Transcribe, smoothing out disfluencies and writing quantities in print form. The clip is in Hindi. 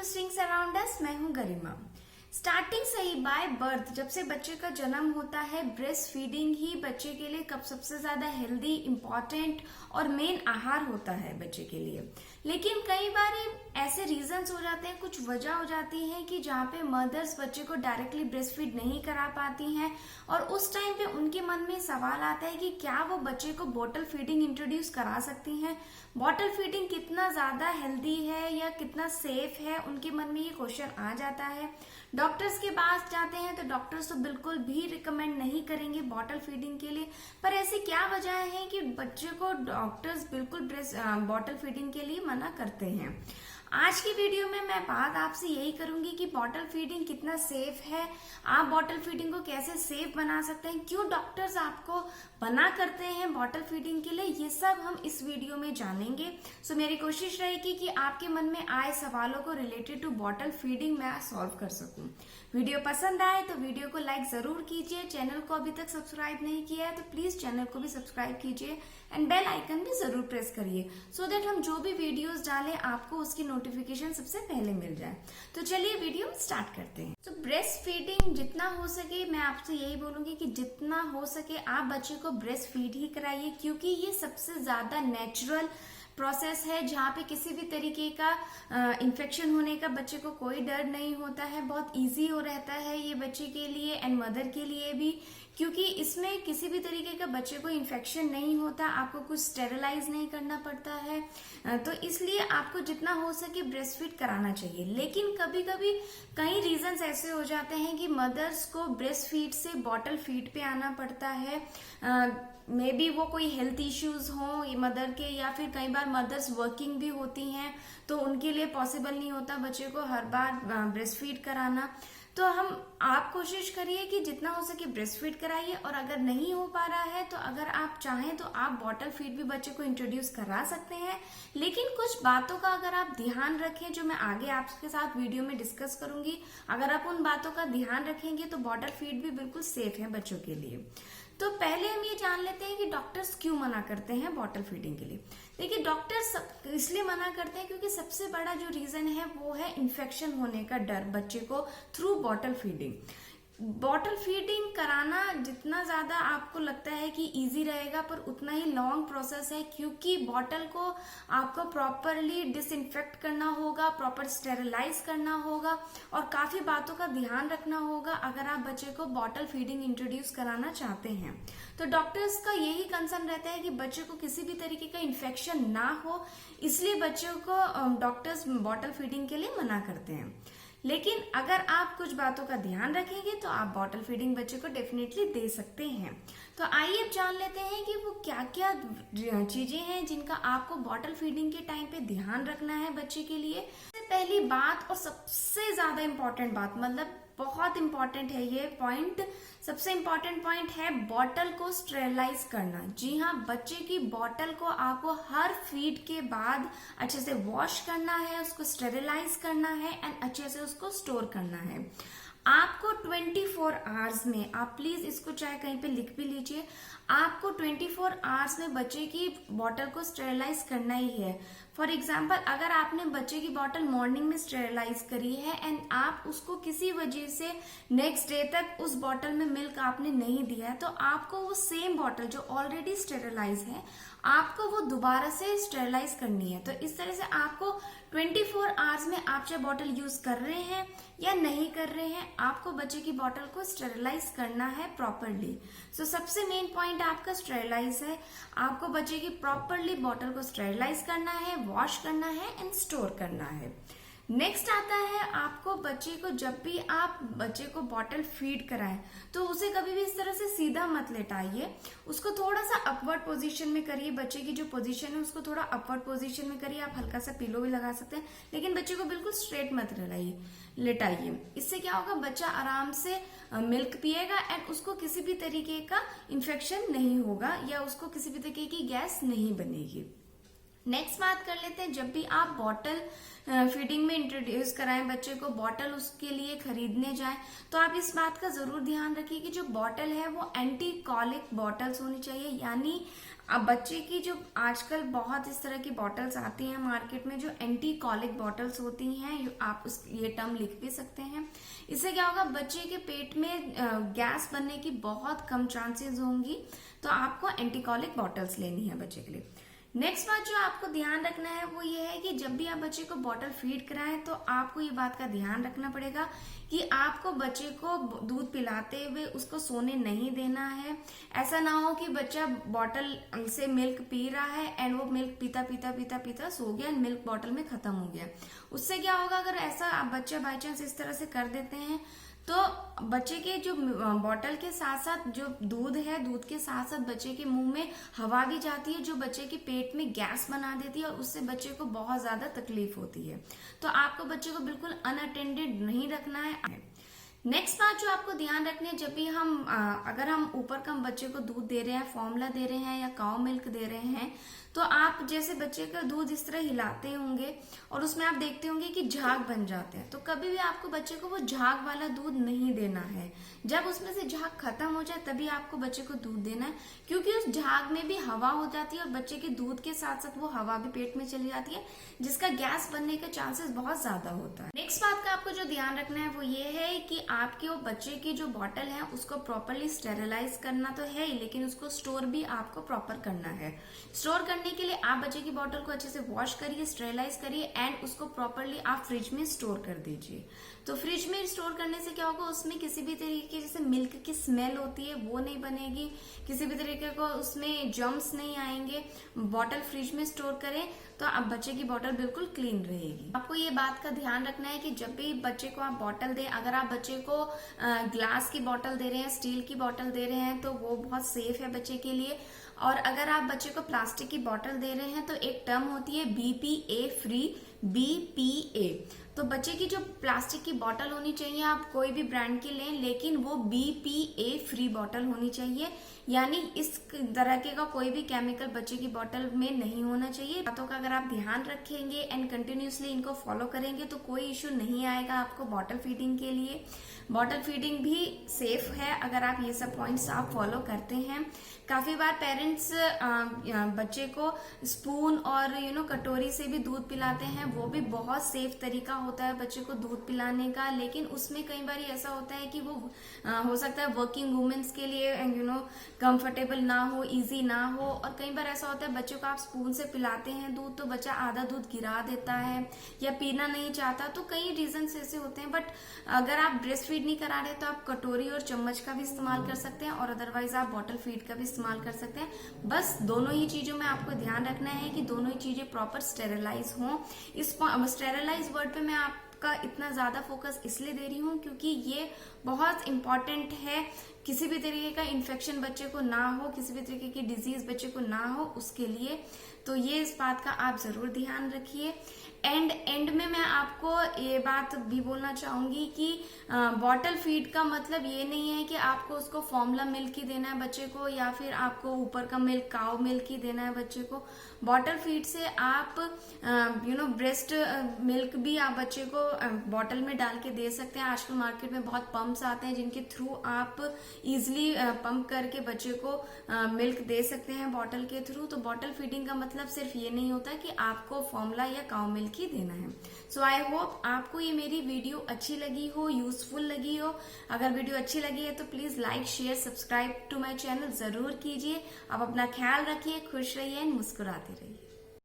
Strings around us. मैं हूं गरिमा। स्टार्टिंग से ही बाय बर्थ, जब से बच्चे का जन्म होता है, ब्रेस्ट फीडिंग ही बच्चे के लिए कब सबसे ज्यादा हेल्दी, इंपॉर्टेंट और मेन आहार होता है बच्चे के लिए। लेकिन कई बार ऐसे रीजंस हो जाते हैं, कुछ वजह हो जाती है कि जहाँ पे मदर्स बच्चे को डायरेक्टली ब्रेस्ट फीड नहीं करा पाती हैं और उस टाइम पे उनके मन में सवाल आता है कि क्या वो बच्चे को बॉटल फीडिंग इंट्रोड्यूस करा सकती हैं। बॉटल फीडिंग कितना ज्यादा हेल्दी है या कितना सेफ है, उनके मन में ये क्वेश्चन आ जाता है। डॉक्टर्स के पास जाते हैं तो डॉक्टर्स तो बिल्कुल भी रिकमेंड नहीं करेंगे बॉटल फीडिंग के लिए। पर ऐसी क्या वजह है कि बच्चे को डॉक्टर्स बिल्कुल बॉटल फीडिंग के लिए मना करते हैं। आज की वीडियो में मैं बात आपसे यही करूंगी कि बॉटल फीडिंग कितना सेफ है, आप बॉटल फीडिंग को कैसे सेफ बना सकते हैं, क्यों डॉक्टर्स आपको मना करते हैं बॉटल फीडिंग के लिए, ये सब हम इस वीडियो में जानेंगे। सो मेरी कोशिश रहेगी कि आपके मन में आए सवालों को रिलेटेड टू बॉटल फीडिंग मैं सॉल्व कर सकूं। वीडियो पसंद आए तो वीडियो को लाइक जरूर कीजिए। चैनल को अभी तक सब्सक्राइब नहीं किया है तो प्लीज चैनल को भी सब्सक्राइब कीजिए एंड बेल आइकन भी जरूर प्रेस करिए सो दैट हम जो भी वीडियोस डालें आपको उसकी नोटिफिकेशन सबसे पहले मिल जाए। तो चलिए वीडियो स्टार्ट करते हैं। तो ब्रेस्ट फीडिंग जितना हो सके, मैं आपसे यही बोलूंगी कि जितना हो सके आप बच्चे को ब्रेस्ट फीड ही कराइए, क्योंकि ये सबसे ज्यादा नेचुरल प्रोसेस है जहाँ पे किसी भी तरीके का इन्फेक्शन होने का बच्चे को कोई डर नहीं होता है। बहुत इजी हो रहता है ये बच्चे के लिए एंड मदर के लिए भी, क्योंकि इसमें किसी भी तरीके का बच्चे को इन्फेक्शन नहीं होता, आपको कुछ स्टेरिलाइज नहीं करना पड़ता है। तो इसलिए आपको जितना हो सके ब्रेस्ट फीड कराना चाहिए। लेकिन कभी कभी कई रीजंस ऐसे हो जाते हैं कि मदर्स को ब्रेस्ट फीड से बॉटल फीड पे आना पड़ता है। मे बी वो कोई हेल्थ इश्यूज हो मदर के, या फिर कई बार मदर्स वर्किंग भी होती हैं तो उनके लिए पॉसिबल नहीं होता बच्चे को हर बार ब्रेस्ट फीड कराना। तो आप कोशिश करिए कि जितना हो सके ब्रेस्ट फीड कराइए, और अगर नहीं हो पा रहा है तो अगर आप चाहें तो आप बॉटल फीड भी बच्चे को इंट्रोड्यूस करा सकते हैं। लेकिन कुछ बातों का अगर आप ध्यान रखें, जो मैं आगे आपके साथ वीडियो में डिस्कस करूंगी, अगर आप उन बातों का ध्यान रखेंगे तो बॉटल फीड भी बिल्कुल सेफ है बच्चों के लिए। तो पहले हम ये जान लेते हैं कि डॉक्टर्स क्यों मना करते हैं बॉटल फीडिंग के लिए। देखिए, डॉक्टर्स इसलिए मना करते हैं क्योंकि सबसे बड़ा जो रीजन है वो है इन्फेक्शन होने का डर बच्चे को through bottle feeding. Bottle feeding कराना जितना ज्यादा आपको लगता है कि इजी रहेगा, पर उतना ही लॉन्ग प्रोसेस है, क्योंकि बॉटल को आपको प्रॉपरली डिसइंफेक्ट करना होगा, प्रॉपर स्टेरिलाइज करना होगा और काफी बातों का ध्यान रखना होगा अगर आप बच्चे को बॉटल फीडिंग इंट्रोड्यूस कराना चाहते हैं। तो डॉक्टर्स का यही कंसर्न रहता है कि बच्चे को किसी भी तरीके का इन्फेक्शन ना हो, इसलिए बच्चों को डॉक्टर्स बॉटल फीडिंग के लिए मना करते हैं। लेकिन अगर आप कुछ बातों का ध्यान रखेंगे तो आप बॉटल फीडिंग बच्चे को डेफिनेटली दे सकते हैं। तो आइए अब जान लेते हैं कि वो क्या क्या चीजें हैं जिनका आपको बॉटल फीडिंग के टाइम पे ध्यान रखना है बच्चे के लिए। सबसे पहली बात और सबसे ज्यादा इम्पोर्टेंट बात, मतलब बहुत इंपॉर्टेंट है ये पॉइंट, सबसे इम्पोर्टेंट पॉइंट है बॉटल को स्टेरिलाइज करना। जी हाँ, बच्चे की बॉटल को आपको हर फीड के बाद अच्छे से वॉश करना है, उसको स्टेरिलाइज करना है एंड अच्छे से उसको स्टोर करना है। आपको 24 आवर्स में, आप प्लीज इसको चाहे कहीं पे लिख भी लीजिए, आपको 24 आवर्स में बच्चे की बॉटल को स्टेरिलाइज करना ही है। फॉर एग्जाम्पल, अगर आपने बच्चे की बॉटल मॉर्निंग में स्टेरिलाइज करी है एंड आप उसको किसी वजह से नेक्स्ट डे तक उस बॉटल में मिल्क आपने नहीं दिया है, तो आपको वो सेम बॉटल जो ऑलरेडी स्टेरिलाइज है आपको वो दोबारा से स्टेरिलाइज करनी है। तो इस तरह से आपको 24 आवर्स में आप चाहे बॉटल यूज कर रहे हैं या नहीं कर रहे हैं, आपको बच्चे की बॉटल को स्टेरिलाइज करना है प्रॉपरली। सो सबसे मेन पॉइंट आपका स्टेरिलाइज है, आपको बच्चे की प्रॉपरली बॉटल को स्टेरिलाइज करना है, वॉश करना है एंड स्टोर करना है। नेक्स्ट आता है आपको बच्चे को, जब भी आप बच्चे को बॉटल फीड कराएं तो उसे कभी भी इस तरह से सीधा मत लेटाइए, उसको थोड़ा सा अपवर्ड पोजीशन में करिए। बच्चे की जो पोजीशन है उसको थोड़ा अपवर्ड पोजीशन में करिए, आप हल्का सा पिलो भी लगा सकते हैं, लेकिन बच्चे को बिल्कुल स्ट्रेट मत लेटाइए। इससे क्या होगा, बच्चा आराम से मिल्क पिएगा एंड उसको किसी भी तरीके का इन्फेक्शन नहीं होगा या उसको किसी भी तरीके की गैस नहीं बनेगी। नेक्स्ट बात कर लेते हैं, जब भी आप बॉटल फीडिंग में इंट्रोड्यूस कराएं बच्चे को, बॉटल उसके लिए खरीदने जाएं तो आप इस बात का जरूर ध्यान रखिए कि जो बॉटल है वो एंटी कॉलिक बॉटल्स होनी चाहिए, यानी अब बच्चे की जो आजकल बहुत इस तरह की बॉटल्स आती हैं मार्केट में जो एंटी कॉलिक बॉटल्स होती हैं, आप ये टर्म लिख भी सकते हैं। इससे क्या होगा, बच्चे के पेट में गैस बनने की बहुत कम चांसेस होंगी, तो आपको एंटी कॉलिक बॉटल्स लेनी है बच्चे के लिए। नेक्स्ट बात जो आपको ध्यान रखना है वो ये है कि जब भी आप बच्चे को बॉटल फीड कराएं तो आपको ये बात का ध्यान रखना पड़ेगा कि आपको बच्चे को दूध पिलाते हुए उसको सोने नहीं देना है। ऐसा ना हो कि बच्चा बॉटल से मिल्क पी रहा है एंड वो मिल्क पीता पीता पीता पीता सो गया एंड मिल्क बॉटल में खत्म हो गया। उससे क्या होगा, अगर ऐसा आप बच्चा बाई चांस इस तरह से कर देते हैं तो बच्चे के जो बॉटल के साथ साथ जो दूध है, दूध के साथ साथ बच्चे के मुंह में हवा भी जाती है जो बच्चे के पेट में गैस बना देती है और उससे बच्चे को बहुत ज्यादा तकलीफ होती है। तो आपको बच्चे को बिल्कुल अनअटेंडेड नहीं रखना है। नेक्स्ट बात जो आपको ध्यान रखनी है, जब भी हम अगर हम ऊपर का बच्चे को दूध दे रहे हैं, फॉर्मूला दे रहे हैं या काउ मिल्क दे रहे हैं, तो आप जैसे बच्चे का दूध इस तरह हिलाते होंगे और उसमें आप देखते होंगे कि झाग बन जाते हैं, तो कभी भी आपको बच्चे को वो झाग वाला दूध नहीं देना है। जब उसमें से झाग खत्म हो जाए तभी आपको बच्चे को दूध देना है, क्योंकि उस झाग में भी हवा हो जाती है और बच्चे के दूध के साथ साथ वो हवा भी पेट में चली जाती है, जिसका गैस बनने के चांसेस बहुत ज्यादा होता है। नेक्स्ट बात का आपको जो ध्यान रखना है वो ये है कि आपके वो बच्चे की जो बॉटल है उसको प्रॉपरली स्टेरिलाइज करना तो है ही, लेकिन उसको स्टोर भी आपको प्रॉपर करना है। स्टोर करने के लिए आप बच्चे की बॉटल को अच्छे से वॉश करिए, स्टेरिलाइज करिए एंड उसको प्रॉपरली आप फ्रिज में स्टोर कर दीजिए। तो फ्रिज में स्टोर करने से क्या होगा, उसमें किसी भी तरीके जैसे मिल्क की स्मेल होती है वो नहीं बनेगी, किसी भी तरीके को उसमें जर्म्स नहीं आएंगे। बॉटल फ्रिज में स्टोर करें तो आप बच्चे की बॉटल बिल्कुल क्लीन रहेगी। आपको ये बात का ध्यान रखना है कि जब भी बच्चे को आप बॉटल दें, अगर आप बच्चे को ग्लास की बॉटल दे रहे हैं, स्टील की बॉटल दे रहे हैं तो वो बहुत सेफ है बच्चे के लिए। और अगर आप बच्चे को प्लास्टिक की बॉटल दे रहे हैं तो एक टर्म होती है BPA फ्री, BPA। तो बच्चे की जो प्लास्टिक की बॉटल होनी चाहिए, आप कोई भी ब्रांड की लें लेकिन वो BPA फ्री बॉटल होनी चाहिए, यानी इस तरह के का कोई भी केमिकल बच्चे की बॉटल में नहीं होना चाहिए। बातों का अगर आप ध्यान रखेंगे एंड कंटिन्यूसली इनको फॉलो करेंगे तो कोई इश्यू नहीं आएगा आपको बॉटल फीडिंग के लिए। बॉटल फीडिंग भी सेफ है अगर आप ये सब पॉइंट्स आप फॉलो करते हैं। काफी बार पेरेंट्स बच्चे को स्पून और कटोरी से भी दूध पिलाते हैं, वो भी बहुत सेफ तरीका होता है बच्चे को दूध पिलाने का, लेकिन उसमें कई बार ऐसा होता है कि वो हो सकता है वर्किंग वुमेन्स के लिए कंफर्टेबल ना हो, इजी ना हो। और कई बार ऐसा होता है बच्चों को आप स्पून से पिलाते हैं दूध तो बच्चा आधा दूध गिरा देता है या पीना नहीं चाहता, तो कई रीजन ऐसे होते हैं। बट अगर आप ब्रेस्ट फीड नहीं करा रहे तो आप कटोरी और चम्मच का भी इस्तेमाल कर सकते हैं और अदरवाइज आप बॉटल फीड का भी इस्तेमाल कर सकते हैं। बस दोनों ही चीजों में आपको ध्यान रखना है कि दोनों ही चीजें प्रॉपर स्टेरिलाइज हों। इस स्टेरिलाइज वर्ड पे मैं आपका इतना ज्यादा फोकस इसलिए दे रही हूँ क्योंकि ये बहुत इंपॉर्टेंट है। किसी भी तरीके का इन्फेक्शन बच्चे को ना हो, किसी भी तरीके की डिजीज बच्चे को ना हो, उसके लिए तो ये इस बात का आप जरूर ध्यान रखिए। एंड में मैं आपको ये बात भी बोलना चाहूंगी कि बॉटल फीड का मतलब ये नहीं है कि आपको उसको फॉर्मूला मिल्क ही देना है बच्चे को या फिर आपको ऊपर का मिल्क काउ मिल्क ही देना है बच्चे को। बॉटल फीड से आप ब्रेस्ट मिल्क भी आप बच्चे को बॉटल में डाल के दे सकते हैं। आजकल मार्केट में बहुत पंप्स आते हैं जिनके थ्रू आप इजिली पंप करके बच्चे को मिल्क दे सकते हैं बॉटल के थ्रू। तो बॉटल फीडिंग का मतलब सिर्फ ये नहीं होता कि आपको फॉर्मूला या काउ मिल्क ही देना है। सो आई होप आपको ये मेरी वीडियो अच्छी लगी हो, यूजफुल लगी हो। अगर वीडियो अच्छी लगी है तो please like, share, subscribe to my channel जरूर कीजिए। आप अपना ख्याल रखिए, खुश रहिए एंड मुस्कुराते रहिए।